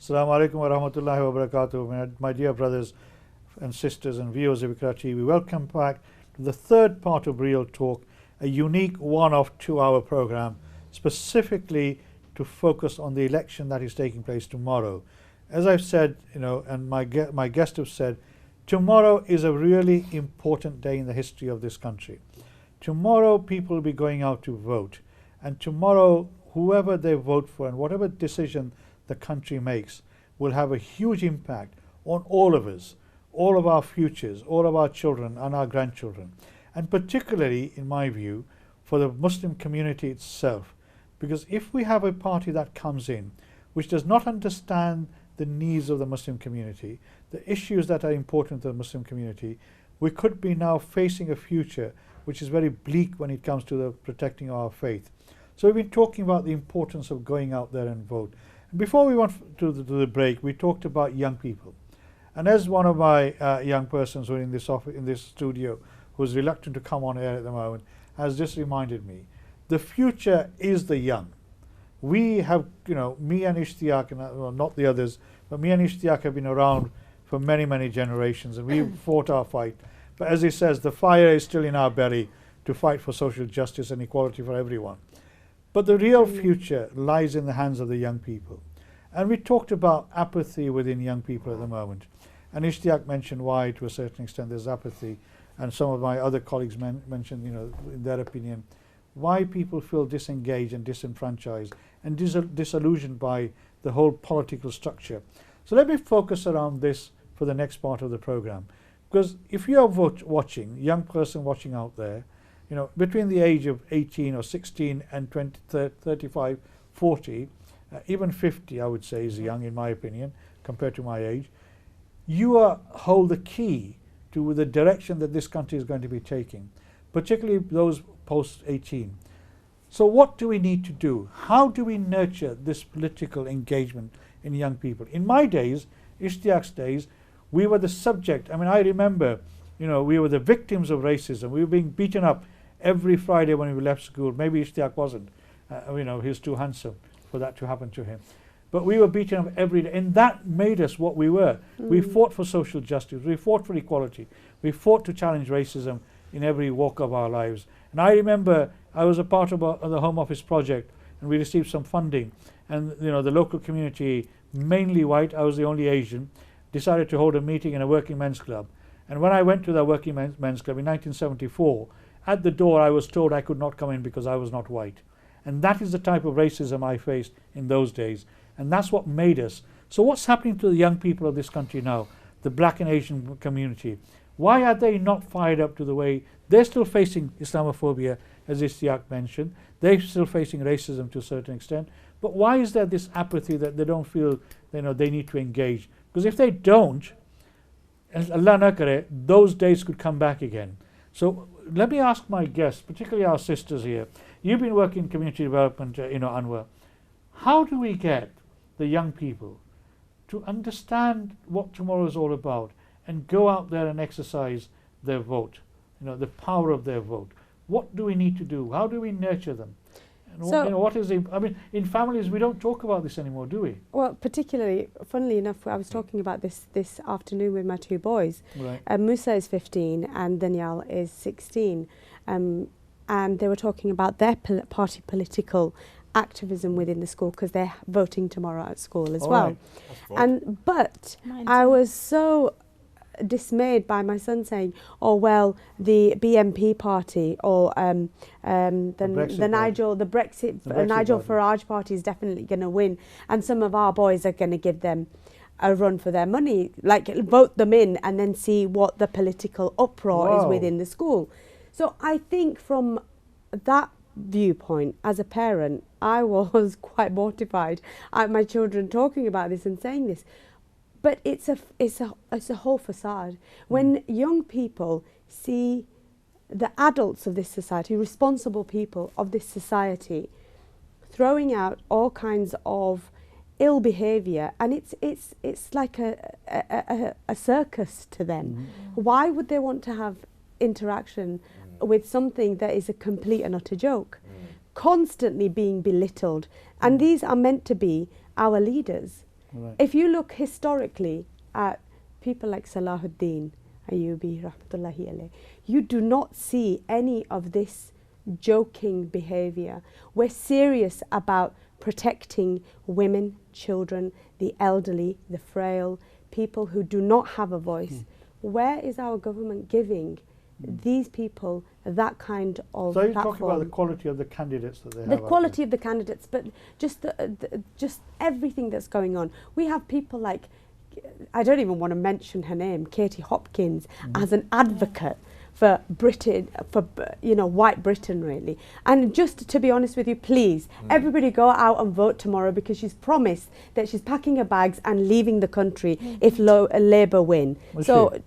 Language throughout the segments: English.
Assalamu alaikum wa rahmatullahi wa barakatuh. My dear brothers and sisters and viewers of IQRA TV, welcome back to the third part of Real Talk, a unique one-off 2-hour program specifically to focus on the election that is taking place tomorrow. As I've said, and my guest have said, tomorrow is a really important day in the history of this country. Tomorrow people will be going out to vote, and tomorrow whoever they vote for and whatever decision the country makes will have a huge impact on all of us, all of our futures, all of our children and our grandchildren, and particularly, in my view, for the Muslim community itself. Because if we have a party that comes in which does not understand the needs of the Muslim community, the issues that are important to the Muslim community, we could be now facing a future which is very bleak when it comes to the protecting our faith. So we've been talking about the importance of going out there and vote. And before we went to the break, we talked about young people. And as one of my young persons who are in this studio, who's reluctant to come on air at the moment, has just reminded me, the future is the young. We have, me and Ishtiyaq, well, not the others, but me and Ishtiyaq have been around for many, many generations, and we've fought our fight. But as he says, the fire is still in our belly to fight for social justice and equality for everyone. But the real future lies in the hands of the young people. And we talked about apathy within young people at the moment. And Ishtiyaq mentioned why, to a certain extent, there's apathy. And some of my other colleagues mentioned, in their opinion, why people feel disengaged and disenfranchised and disillusioned by the whole political structure. So let me focus around this for the next part of the program. Because if you are watching, young person watching out there, between the age of 18 or 16 and 20, 35, 40, even 50, I would say, is young in my opinion, compared to my age, you hold the key to the direction that this country is going to be taking, particularly those post-18. So what do we need to do? How do we nurture this political engagement in young people? In my days, Ishtiyaq's days, we were the subject. I mean, I remember, we were the victims of racism. We were being beaten up every Friday when we left school. Maybe Ishtiyaq wasn't. He was too handsome for that to happen to him. But we were beaten up every day, and that made us what we were. We fought for social justice. We fought for equality. We fought to challenge racism in every walk of our lives. And I remember I was a part of the Home Office project, and we received some funding. And the local community, mainly white, I was the only Asian, decided to hold a meeting in a working men's club. And when I went to that working men's club in 1974, at the door I was told I could not come in because I was not white. And that is the type of racism I faced in those days. And that's what made us. So what's happening to the young people of this country now, the black and Asian community? Why are they not fired up to the way they're still facing Islamophobia, as Ishtiyaq mentioned? They're still facing racism to a certain extent. But why is there this apathy that they don't feel they need to engage? Because if they don't, Allah na kare, those days could come back again. So let me ask my guests, particularly our sisters here. You've been working in community development, Anwar. How do we get the young people to understand what tomorrow is all about and go out there and exercise their vote, the power of their vote? What do we need to do? How do we nurture them? And So, what is in families we don't talk about this anymore, do we? well, particularly, funnily enough, I was talking about this afternoon with my two boys. Right. Musa is 15 and Danielle is 16. And they were talking about their party political activism within the school because they're voting tomorrow at school as All well. right. But Mine I too. was so dismayed by my son saying, "Oh well, the BNP party or Brexit the Nigel Brexit Nigel party. Farage party is definitely going to win, and some of our boys are going to give them a run for their money, like vote them in and then see what the political uproar is Wow. within the school." So I think from that viewpoint, as a parent, I was quite mortified at my children talking about this and saying this. But it's a whole facade. When young people see the adults of this society, responsible people of this society, throwing out all kinds of ill behaviour, and it's like a circus to them. Why would they want to have interaction with something that is a complete and utter joke? Constantly being belittled, and these are meant to be our leaders. Right. if you look historically at people like Salahuddin Ayyubi, rahmatullahi alayh, you do not see any of this joking behavior. We're serious about protecting women, children, the elderly, the frail, people who do not have a voice. Where is our government giving these people that kind of So you're platform? talking about the quality of the candidates that they have. The quality of the candidates, but just just everything that's going on. We have people like, I don't even want to mention her name, Katie Hopkins, as an advocate for Britain, for white Britain really. And just to be honest with you, please, everybody go out and vote tomorrow, because she's promised that she's packing her bags and leaving the country if Labour win. So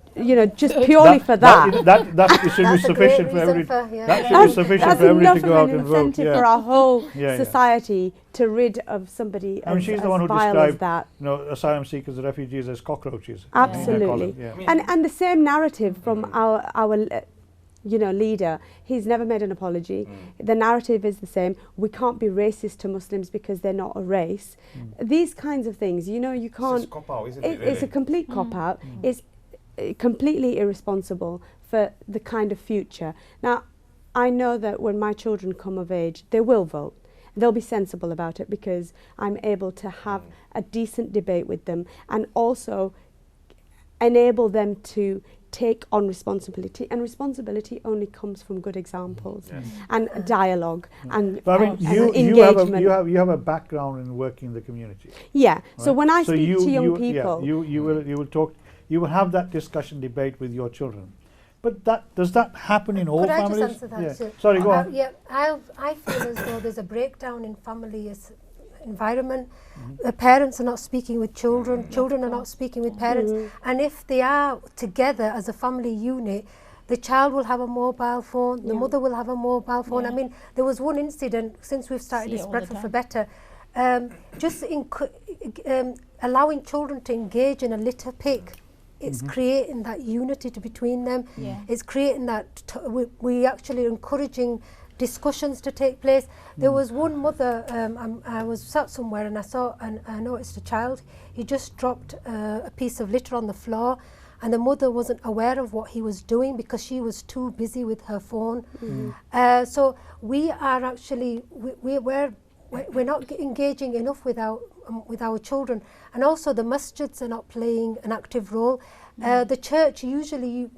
just purely for that. That should be sufficient for everybody. That should be sufficient for everybody to go out and vote. That's enough of an incentive for our whole Yeah. society to rid of somebody I mean, as she's the one who vile as described that. asylum seekers and refugees as cockroaches. Absolutely. Yeah. And the same narrative from our leader, he's never made an apology. The narrative is the same. We can't be racist to Muslims because they're not a race. These kinds of things, you can't. It's a cop-out, isn't it? It's a complete cop-out. It's completely irresponsible for the kind of future. Now, I know that when my children come of age, they will vote. They'll be sensible about it, because I'm able to have a decent debate with them and also enable them to take on responsibility, and responsibility only comes from good examples and dialogue and, But I mean, engagement. you have a background in working in the community. Yeah. Right? So when I speak to young people, you will talk. You will have that discussion debate with your children. But does that happen in all families? Could I just answer that? Yeah. Sorry, go on. Yeah, I feel as though there's a breakdown in family environment. Parents are not speaking with children. Children are not speaking with parents. And if they are together as a family unit, the child will have a mobile phone. The mother will have a mobile phone. I mean, there was one incident since we've started this Breakfast for Better. Just allowing children to engage in a litter pick. It's creating that unity between them. It's creating that we actually encouraging discussions to take place. There was one mother, I was sat somewhere and I noticed a child. He just dropped a piece of litter on the floor, and the mother wasn't aware of what he was doing because she was too busy with her phone. So we are actually, we're not engaging enough with our children, and also the masjids are not playing an active role. The church usually,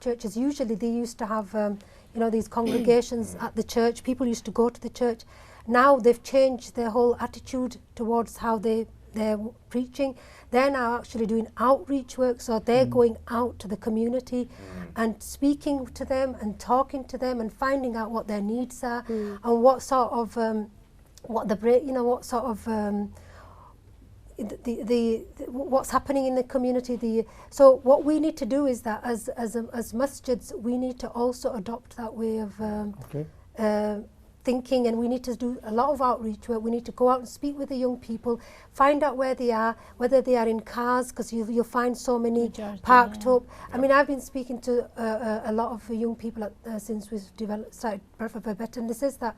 churches usually, they used to have these congregations at the church. People used to go to the church. Now they've changed their whole attitude towards how they're preaching. They're now actually doing outreach work, so they're going out to the community and speaking to them and talking to them and finding out what their needs are and what sort of what's happening in the community. So what we need to do is that as masjids, we need to also adopt that way of thinking, and we need to do a lot of outreach work. We need to go out and speak with the young people, find out where they are, whether they are in cars, because you'll find so many parked up. I mean, I've been speaking to a lot of young people since we've started Breakfast for Better, and this is that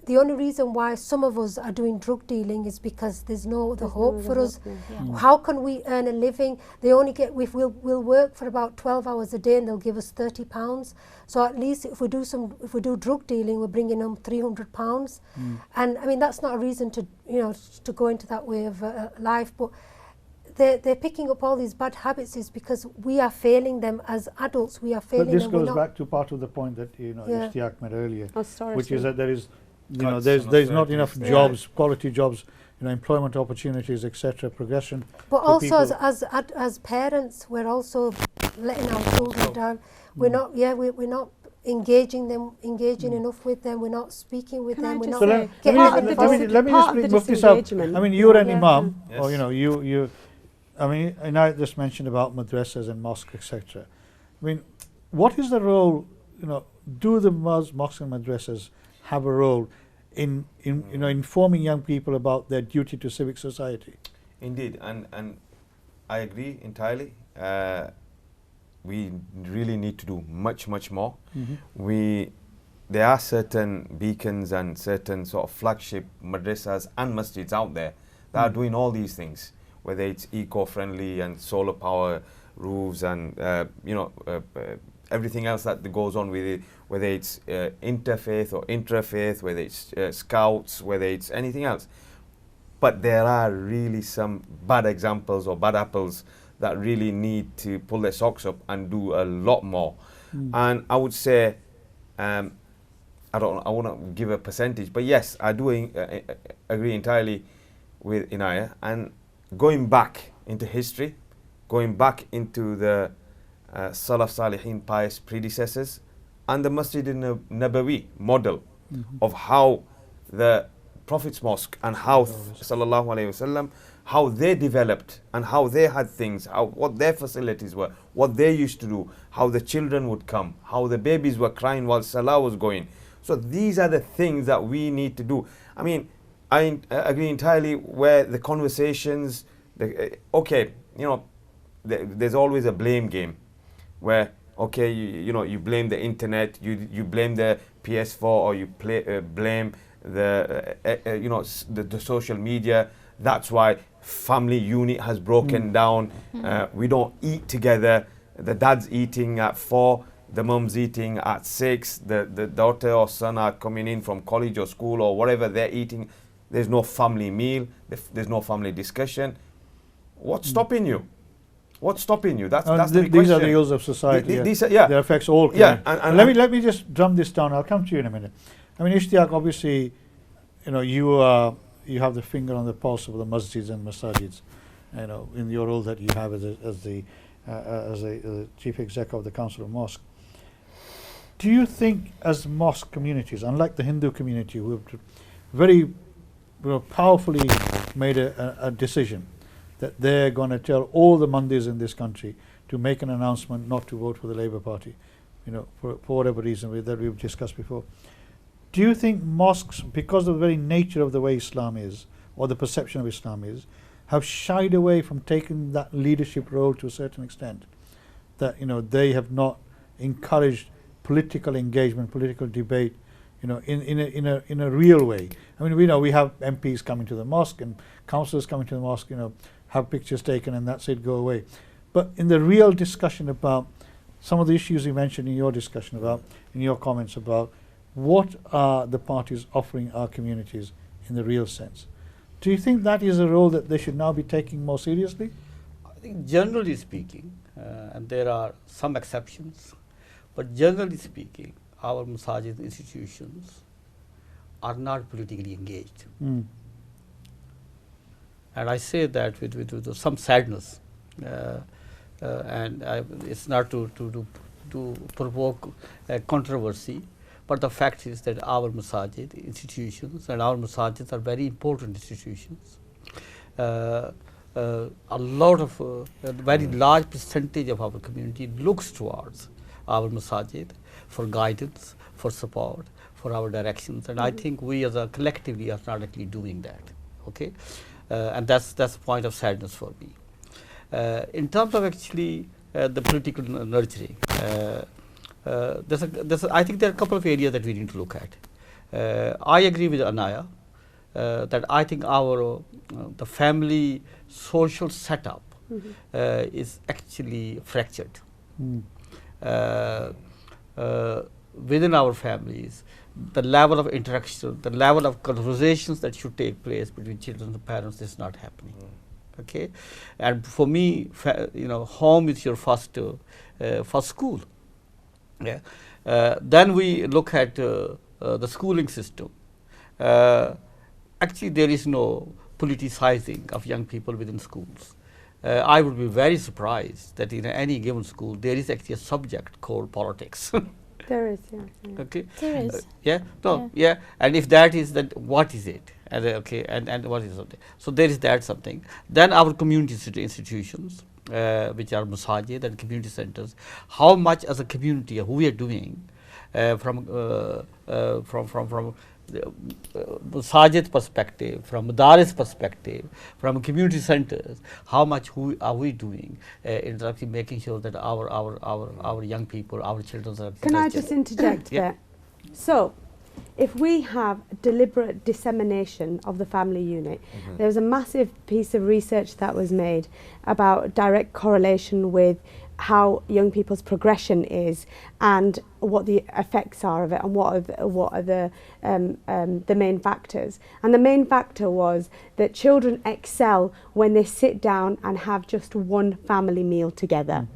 the only reason why some of us are doing drug dealing is because there's no other hope for us. How can we earn a living? They only get, we'll work for about 12 hours a day and they'll give us £30. So at least if we do drug dealing, we're bringing them £300. And I mean, that's not a reason to go into that way of life, but they're picking up all these bad habits is because we are failing them as adults. We are failing them. But this goes back to part of the point that Ishtiaq made earlier, which is that there is, there's not enough jobs, quality jobs, employment opportunities, etc., progression. But also as parents, we're also letting our children down. We're not engaging enough with them. We're not speaking with them. We're not. So let me just move this up. I mean, you're an imam, or you. I mean, and I just mentioned about madrasas and mosques, etc. I mean, what is the role? Do the mosques and madrasas have a role in informing young people about their duty to civic society? Indeed, and I agree entirely. We really need to do much more. We there are certain beacons and certain sort of flagship madrasas and masjids out there that are doing all these things, whether it's eco-friendly and solar power roofs and everything else that goes on with it, whether it's interfaith or intrafaith, whether it's scouts, whether it's anything else. But there are really some bad examples or bad apples that really need to pull their socks up and do a lot more. And I would say, I want to give a percentage, but yes, I do agree entirely with Inaya. And going back into history, going back into the Salaf Salihin pious predecessors and the Masjid Nabawi model of how the Prophet's Mosque and how Sallallahu Alaihi Wasallam, how they developed and how they had things, what their facilities were, what they used to do, how the children would come, how the babies were crying while Salah was going. So these are the things that we need to do. I mean, I agree entirely where the conversations, there's always a blame game where, okay, you blame the internet, you blame the PS4, or you blame the social media. That's why family unit has broken down. We don't eat together. The dad's eating at 4, the mum's eating at 6, the daughter or son are coming in from college or school or whatever, they're eating. There's no family meal. There's no family discussion. What's stopping you? What's stopping you? That's the question. These are the ills of society. That affects all. And let me just drum this down. I'll come to you in a minute. I mean, Ishtiaq, obviously, you have the finger on the pulse of the masjids and masajids, in your role that you have as the chief exec of the Council of Mosque. Do you think, as mosque communities, unlike the Hindu community, who have very powerfully made a decision that they're going to tell all the mandis in this country to make an announcement not to vote for the Labour Party, for whatever reason that we've discussed before. Do you think mosques, because of the very nature of the way Islam is, or the perception of Islam is, have shied away from taking that leadership role to a certain extent? That they have not encouraged political engagement, political debate, in a real way. I mean, we have MPs coming to the mosque and councillors coming to the mosque, have pictures taken and that's it, go away. But in the real discussion about some of the issues you mentioned in your discussion about, in your comments about, what are the parties offering our communities in the real sense? Do you think that is a role that they should now be taking more seriously? I think generally speaking, and there are some exceptions, but generally speaking, our masajid institutions are not politically engaged. And I say that with some sadness, and it's not to provoke controversy, but the fact is that our masajid institutions, and our masajids are very important institutions. A lot of, a very large percentage of our community looks towards our masajid for guidance, for support, for our directions, and I think we as a collectively are not actually doing that. Okay, and that's a point of sadness for me. In terms of actually the political nurturing, I think there are a couple of areas that we need to look at. I agree with Anaya that I think our the family social setup is actually fractured. Within our families, the level of interaction, the level of conversations that should take place between children and parents is not happening. Okay, and for me, home is your first school. Yeah. Then we look at the schooling system. Actually, there is no politicizing of young people within schools. I would be very surprised that in any given school there is actually a subject called politics. There is, yeah. Okay. There is. Yeah. And if that is, then what is it? And and what is it? So there is that something. Then our community institutions, which are masajid and community centers, how much as a community who we are doing from masajid perspective, from madaris perspective, from community centers, how much are we doing in actually making sure that our young people, our children are. Can I just interject there? So, if we have deliberate dissemination of the family unit, there was a massive piece of research that was made about direct correlation with how young people's progression is and what the effects are of it and what are the main factors. And the main factor was that children excel when they sit down and have just one family meal together.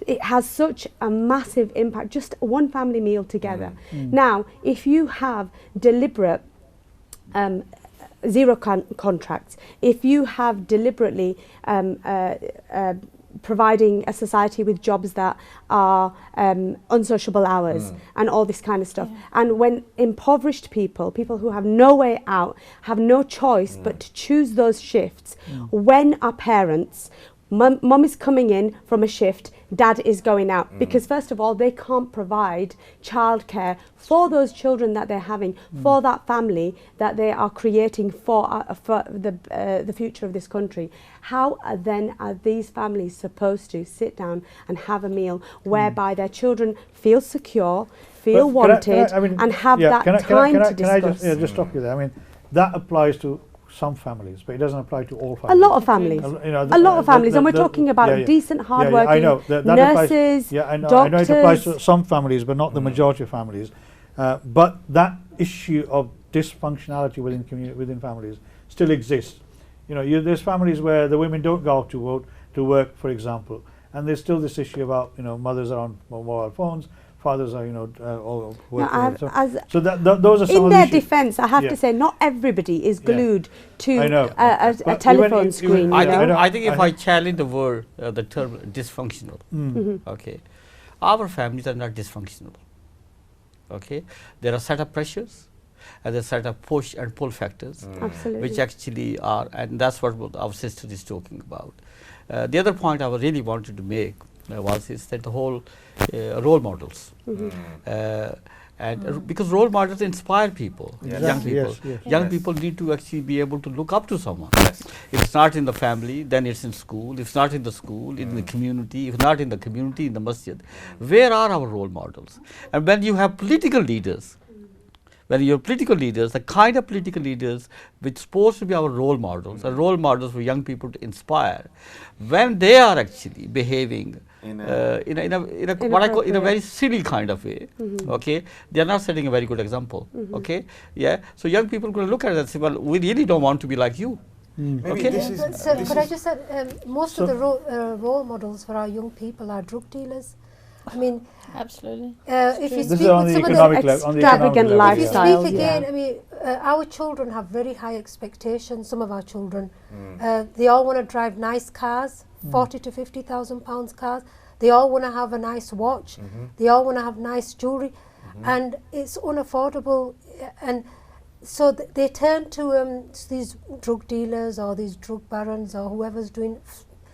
It has such a massive impact, just one family meal together. Now, if you have deliberate zero contracts, if you have deliberately providing a society with jobs that are unsociable hours and all this kind of stuff. And when impoverished people who have no way out, have no choice but to choose those shifts, when our parents, mum is coming in from a shift, dad is going out, because first of all they can't provide childcare for those children that they're having, for that family that they are creating for the future of this country. How then are these families supposed to sit down and have a meal whereby their children feel secure, feel wanted, and have that time to discuss? Can I just stop you there? I mean, that applies to some families, but it doesn't apply to all A families. lot of families. A lot of families, and we're talking about decent, hard-working nurses, doctors. I know it applies to some families, but not the majority of families. But that issue of dysfunctionality within families still exists. You know, there's families where the women don't go out to work, for example, and there's still this issue about, you know, mothers are on mobile phones, fathers are, you know, all working. So those are some in of their the issues. defence, I have to say, not everybody is glued to a telephone screen. I think if I challenge the term dysfunctional, okay, our families are not dysfunctional. Okay, there are set of pressures, and there are set of push and pull factors, which actually are, and that's what our sister is talking about. The other point I really wanted to make is that the whole role models, and because role models inspire people, young people. Young people need to actually be able to look up to someone. If it's not in the family, then it's in school. If it's not in the school, in the community. If not in the community, in the masjid. Where are our role models? And when you have political leaders, the kind of political leaders which are supposed to be our role models, are role models for young people to inspire, when they are actually behaving in a very silly kind of way, okay, they are not setting a very good example, okay, so young people are going to look at it and say, well, we really don't want to be like you. Okay. Could I just say, most of the role models for our young people are drug dealers. I mean, absolutely. If you this speak is on with the some economic of the level, extravagant lifestyle. If you speak again, I mean, our children have very high expectations. Some of our children, they all want to drive nice cars, 40 to 50,000 pounds cars. They all want to have a nice watch. They all want to have nice jewelry, and it's unaffordable. And so they turn to these drug dealers or these drug barons or whoever's doing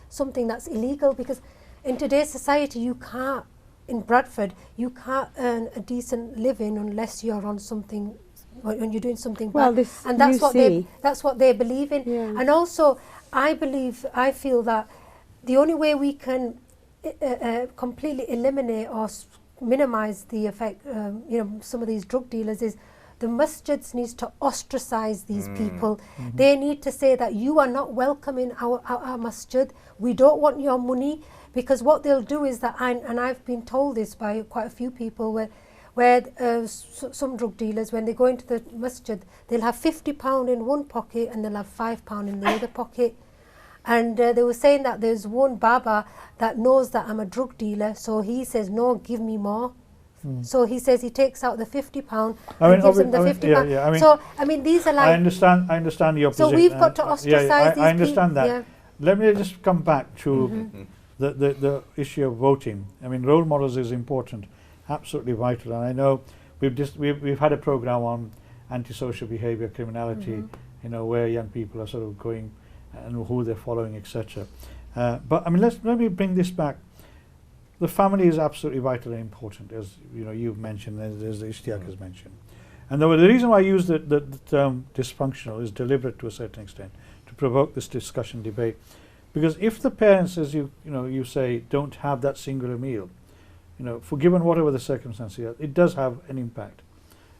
something that's illegal, because in today's society you can't. In Bradford, you can't earn a decent living unless you're on something, when you're doing something bad. And that's what they believe in. And also, I feel that the only way we can completely eliminate or minimize the effect, some of these drug dealers is the masjids needs to ostracize these people. They need to say that you are not welcome in our masjid. We don't want your money. Because what they'll do is that, and I've been told this by quite a few people, where some drug dealers, when they go into the masjid, they'll have £50 in one pocket and they'll have £5 in the other pocket. And they were saying that there's one Baba that knows that I'm a drug dealer, so he says, no, give me more. So he says he takes out the £50 and gives them the £50. So, I mean, these are like... I understand your position. So we've got to ostracize these people. I understand that. Let me just come back to... The issue of voting. I mean, role models is important, absolutely vital. And I know we've had a program on antisocial behaviour, criminality, you know, where young people are sort of going and who they're following, etc. But I mean, let me bring this back. The family is absolutely vital and important, as you know you've mentioned, as the Ishtiaq has mentioned. And the reason why I use the term dysfunctional is deliberate to a certain extent, to provoke this discussion, debate. Because if the parents, as you say, don't have that singular meal, given whatever the circumstances, it does have an impact.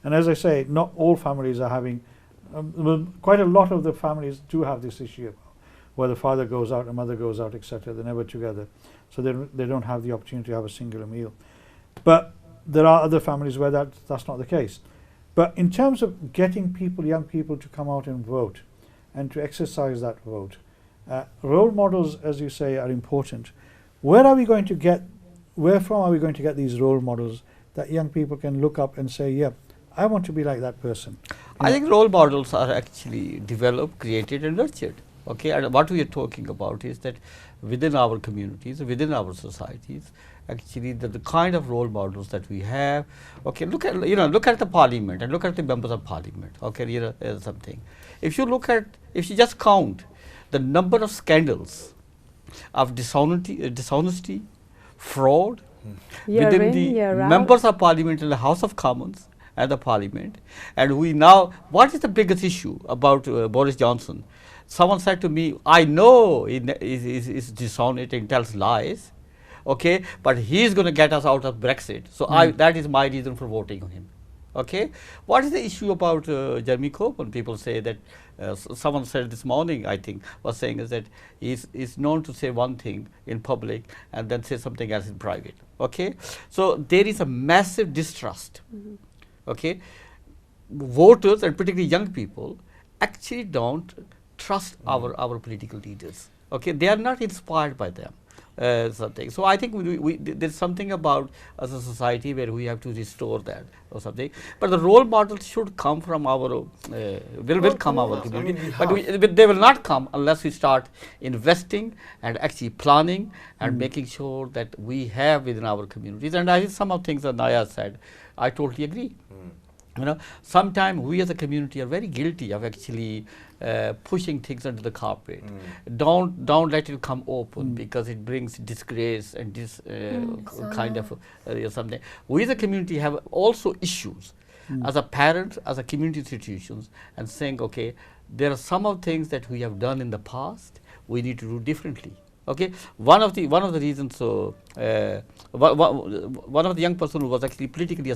And as I say, not all families are having, well, quite a lot of the families do have this issue where the father goes out and mother goes out, etc. They're never together. So they don't have the opportunity to have a singular meal. But there are other families where that's not the case. But in terms of getting people, young people, to come out and vote and to exercise that vote, role models, as you say, are important. Where from are we going to get these role models that young people can look up and say, yeah, I want to be like that person? I think role models are actually developed, created and nurtured. Okay, and what we are talking about is that within our communities, within our societies, actually the kind of role models that we have. Okay, look at the parliament and look at the members of parliament. Okay, here is something. If you just count the number of scandals of dishonesty, fraud within the members of parliament in the House of Commons and the parliament, and what is the biggest issue about Boris Johnson? Someone said to me, I know he is dishonest and tells lies, okay, but he is going to get us out of Brexit. So that is my reason for voting on him. Okay, what is the issue about Jeremy Corbyn? People say that someone said this morning, I think, was saying is that he's known to say one thing in public and then say something else in private. Okay, so there is a massive distrust. Okay, voters and particularly young people actually don't trust our political leaders. Okay, they are not inspired by them. Something. So I think there's something about as a society where we have to restore that or something. But the role models should come from our will come our community. But they will not come unless we start investing and actually planning and making sure that we have within our communities. And I think some of things that Naya said, I totally agree. Sometimes we as a community are very guilty of actually pushing things under the carpet. Don't let it come open because it brings disgrace and this kind of something. We as a community have also issues as a parent, as a community institutions, and saying, okay, there are some of things that we have done in the past, we need to do differently. Okay, one of the reasons. So one of the young person who was actually politically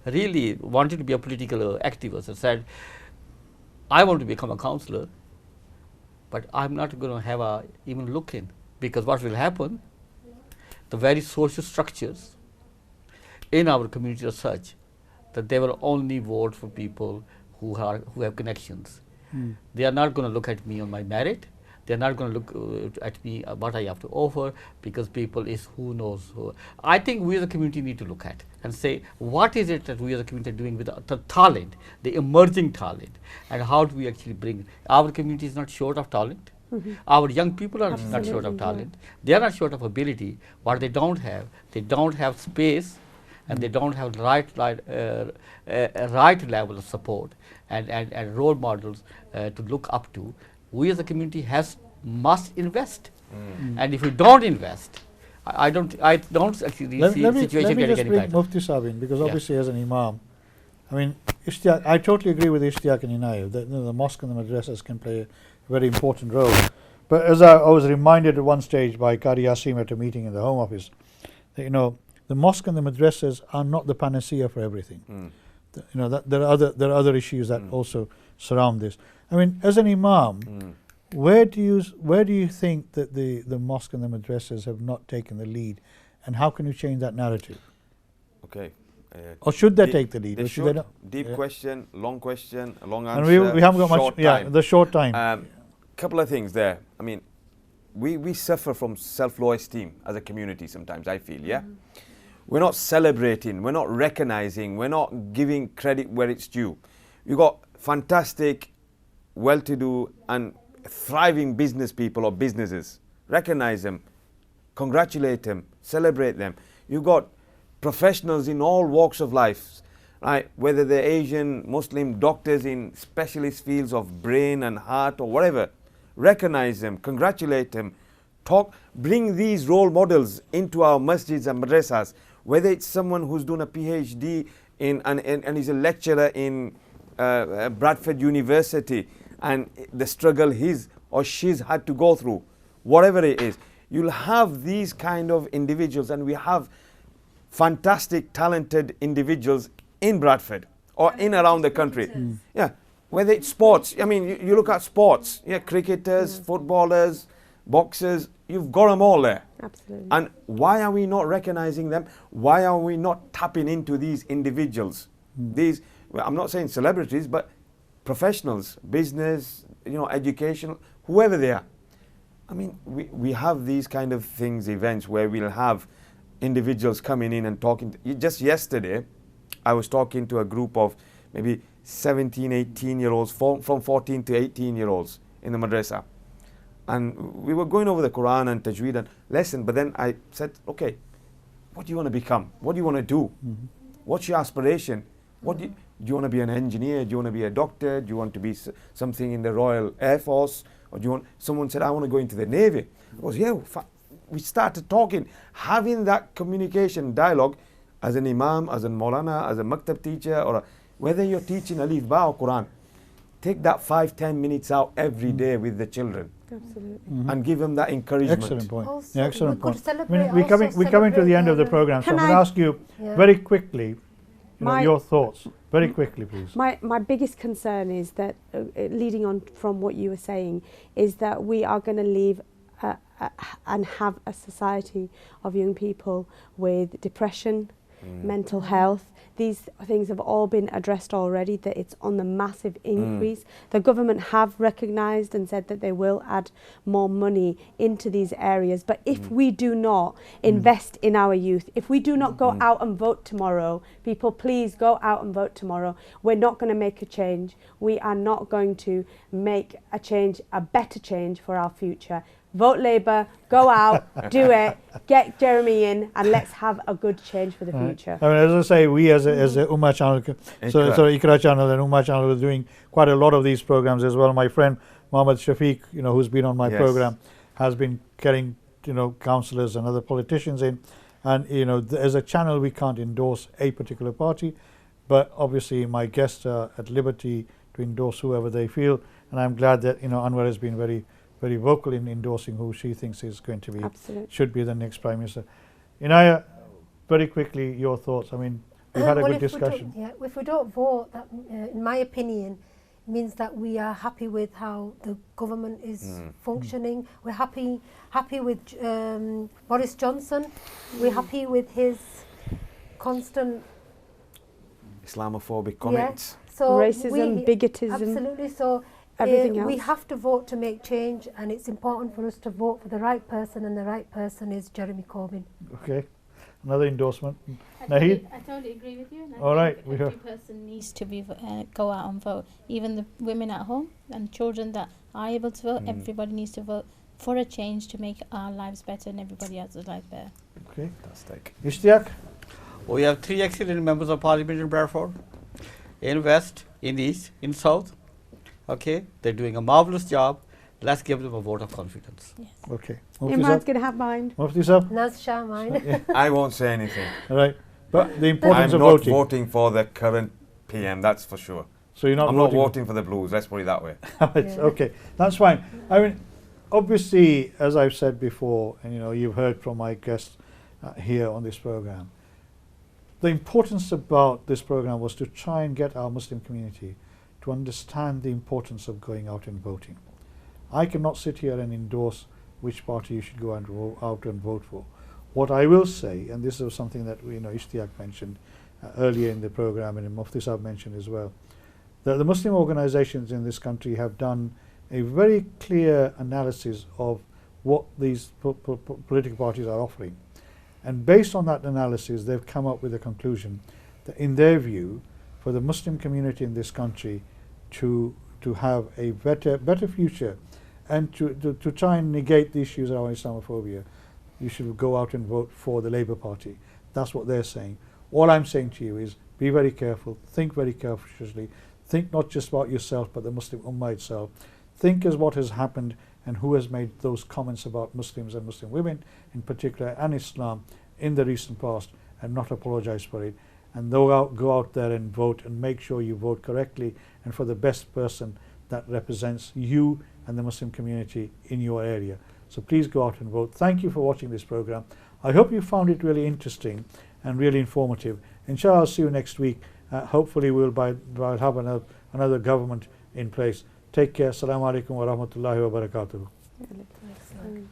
really wanted to be a political activist said, I want to become a councillor, but I'm not going to have even look in, because what will happen, the very social structures in our community are such that they will only vote for people who have connections. They are not going to look at me on my merit. They are not going to look at me what I have to offer, because people is who knows who. I think we as a community need to look at and say, what is it that we as a community are doing with the talent, the emerging talent, and how do we actually bring it? Our community is not short of talent. Our young people are not short of talent. They are not short of ability. What they don't have space, and they don't have the right level of support and role models to look up to. We as a community must invest, and if we don't invest, I don't actually see the situation getting any better. Let me just bring Mufti Sahib in, because obviously as an imam, I mean, I totally agree with Ishtiyaq and Inayat that the mosque and the madrasas can play a very important role. But as I was reminded at one stage by Qari Yasim at a meeting in the Home Office, that, the mosque and the madrasas are not the panacea for everything. There are other issues that also surround this. I mean, as an imam, where do you think that the mosque and the madrasas have not taken the lead, and how can you change that narrative? Okay. Or should they take the lead? They should. They deep question, a long answer. And we haven't got much. The short time. Couple of things there. I mean, we suffer from self-low esteem as a community sometimes, I feel. Yeah. We're not celebrating. We're not recognizing. We're not giving credit where it's due. We've got fantastic, well-to-do and thriving business people or businesses. Recognize them, congratulate them, celebrate them. You've got professionals in all walks of life, right? Whether they're Asian, Muslim, doctors in specialist fields of brain and heart or whatever. Recognize them, congratulate them, bring these role models into our masjids and madrasas. Whether it's someone who's doing a PhD and is a lecturer in Bradford University, and the struggle his or she's had to go through, whatever it is, you'll have these kind of individuals, and we have fantastic, talented individuals in Bradford or in around the country. Yeah, whether it's sports. I mean, you look at sports. Yeah, cricketers, footballers, boxers. You've got them all there. Absolutely. And why are we not recognizing them? Why are we not tapping into these individuals? These, well, I'm not saying celebrities, but professionals, business, education, whoever they are. I mean, we have these kind of things, events where we'll have individuals coming in and talking. Just yesterday, I was talking to a group of maybe 17, 18-year-olds, from 14 to 18-year-olds in the madrasa. And we were going over the Quran and Tajweed and lesson, but then I said, okay, what do you want to become? What do you want to do? What's your aspiration? Do you want to be an engineer? Do you want to be a doctor? Do you want to be something in the Royal Air Force? Or do you want, someone said, I want to go into the Navy. I was, yeah, we started talking, having that communication dialogue as an imam, as a maulana, as a maktab teacher, or whether you're teaching alif ba or Quran. Take that 5-10 minutes out every day with the children. Absolutely. And give them that encouragement. Excellent point. Also, Yeah, excellent we could point. celebrate- We're coming to the end of the program, so Can I'm going to I- ask you Yeah. very quickly, My- your thoughts. Very quickly, please. My biggest concern is that, leading on from what you were saying, is that we are going to leave and have a society of young people with depression, mental health. These things have all been addressed already, that it's on the massive increase. The government have recognised and said that they will add more money into these areas. But if we do not invest in our youth, if we do not go out and vote tomorrow, people, please go out and vote tomorrow. We're not going to make a change. We are not going to make a change, a better change for our future. Vote Labour, go out, do it, get Jeremy in, and let's have a good change for the future. I mean, as I say, we as a Ummah channel, so IQRA channel and Ummah channel is doing quite a lot of these programs as well. My friend Mohammed Shafiq, who's been on my program, has been getting, councillors and other politicians in. And, as a channel, we can't endorse a particular party, but obviously my guests are at liberty to endorse whoever they feel. And I'm glad that, Anwar has been very vocal in endorsing who she thinks is going to be, should be the next Prime Minister. Inaya, very quickly, your thoughts. I mean, we've had a good discussion. If we don't vote, that, in my opinion, means that we are happy with how the government is functioning. We're happy with Boris Johnson. We're happy with his constant Islamophobic comments. So racism, bigotism. Absolutely. So everything else. we have to vote to make change, and it's important for us to vote for the right person, and the right person is Jeremy Corbyn. Okay, another endorsement. I totally agree with you. And All right, every person needs to be go out and vote. Even the women at home and children that are able to vote. Everybody needs to vote for a change to make our lives better and everybody else's life better. Okay, Fantastic. Ishtiaq. We have 3 excellent members of parliament in Bradford, in West, in East, in South. Okay, they're doing a marvelous job. Let's give them a vote of confidence. Yes. Okay. Imran's going to have mine. Mufti Sahab? Naz Shah, mine. I won't say anything. All right. But the importance I'm of not voting. voting for the current PM, that's for sure. So you're not I'm voting? not voting for the Blues, let's put it that way. Okay, that's fine. I mean, obviously, as I've said before, and you've heard from my guests here on this program, the importance about this program was to try and get our Muslim community to understand the importance of going out and voting. I cannot sit here and endorse which party you should go out and vote for. What I will say, and this is something that Ishtiaq mentioned earlier in the program, and Mufti Sahab mentioned as well, that the Muslim organizations in this country have done a very clear analysis of what these political parties are offering. And based on that analysis, they've come up with a conclusion that, in their view, for the Muslim community in this country to have a better future and to try and negate the issues around Islamophobia, you should go out and vote for the Labour Party. That's what they're saying. All I'm saying to you is be very careful, think very carefully, think not just about yourself but the Muslim Ummah itself. Think as what has happened and who has made those comments about Muslims and Muslim women in particular and Islam in the recent past, and not apologize for it. And go out there and vote, and make sure you vote correctly and for the best person that represents you and the Muslim community in your area. So please go out and vote. Thank you for watching this program. I hope you found it really interesting and really informative. Inshallah, I'll see you next week Hopefully we'll have another government in place. Take care. Assalamu alaikum wa rahmatullahi wa barakatuh. Excellent.